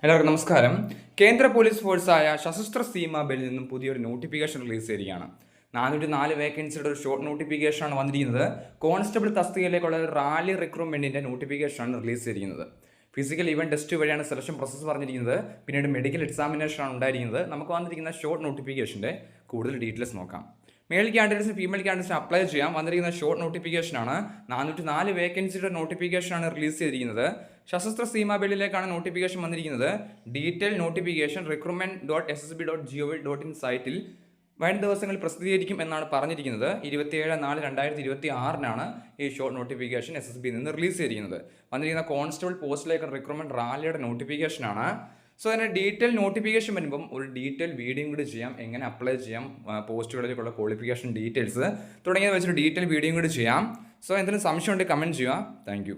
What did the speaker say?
എല്ലാവർക്കും നമസ്കാരം. കേന്ദ്ര പോലീസ് ഫോഴ്സായ സശസ്ത്ര സീമ ബെല്ലിൽ നിന്നും പുതിയൊരു നോട്ടിഫിക്കേഷൻ റിലീസ് ചെയ്തിരിക്കുകയാണ്. 404 വേക്കൻസിയുടെ ഒരു ഷോർട്ട് നോട്ടിഫിക്കേഷനാണ് വന്നിരിക്കുന്നത്. കോൺസ്റ്റബിൾ തസ്തികയിലേക്കുള്ള ഒരു റാലി റിക്രൂട്ട്മെന്റിന്റെ നോട്ടിഫിക്കേഷനാണ് റിലീസ് ചെയ്തിരിക്കുന്നത്. ഫിസിക്കൽ ഇവന്റ് ടെസ്റ്റ് വഴിയാണ് സെലക്ഷൻ പ്രോസസ്സ് പറഞ്ഞിരിക്കുന്നത്. പിന്നീട് മെഡിക്കൽ എക്സാമിനേഷനാണ് ഉണ്ടായിരിക്കുന്നത്. നമുക്ക് വന്നിരിക്കുന്ന ഷോർട്ട് നോട്ടിഫിക്കേഷന്റെ കൂടുതൽ ഡീറ്റെയിൽസ് നോക്കാം. മെയിൽ ക്യാൻഡിഡേറ്റ്സിന് ഫീമെയിൽ ക്യാൻഡിഡേറ്റ്സിന് അപ്ലൈ ചെയ്യാം. വന്നിരിക്കുന്ന ഷോർട്ട് നോട്ടിഫിക്കേഷനാണ്. 404 വേക്കൻസിയുടെ നോട്ടിഫിക്കേഷനാണ് റിലീസ് ചെയ്തിരിക്കുന്നത്. സശസ്ത്ര സീമാ ബെല്ലിലേക്കാണ് നോട്ടിഫിക്കേഷൻ വന്നിരിക്കുന്നത്. ഡീറ്റെയിൽ നോട്ടിഫിക്കേഷൻ recruitment.ssb.gov.in സൈറ്റിൽ വരും ദിവസങ്ങളിൽ പ്രസിദ്ധീകരിക്കും എന്നാണ് പറഞ്ഞിരിക്കുന്നത്. 27/4/2026 ഈ ഷോർട്ട് നോട്ടിഫിക്കേഷൻ SSB നിന്ന് റിലീസ് ചെയ്തിരിക്കുന്നത്. വന്നിരിക്കുന്ന കോൺസ്റ്റബിൾ പോസ്റ്റിലേക്ക് റിക്രൂട്ട്മെന്റ് റാലിയുടെ നോട്ടിഫിക്കേഷനാണ്. സോ അതിന് ഡീറ്റെയിൽ നോട്ടിഫിക്കേഷൻ വരുമ്പം ഒരു ഡീറ്റെയിൽ വീഡിയോ കൂടി ചെയ്യാം, എങ്ങനെ അപ്ലൈ ചെയ്യാം, പോസ്റ്റുകളിലേക്കുള്ള ക്വാളിഫിക്കേഷൻ ഡീറ്റെയിൽസ് തുടങ്ങിയത് വെച്ചിട്ട് ഡീറ്റെയിൽ വീഡിയോ കൂടി ചെയ്യാം. സോ എന്തെങ്കിലും സംശയം ഉണ്ടെങ്കിൽ കമൻറ്റ് ചെയ്യുക. താങ്ക്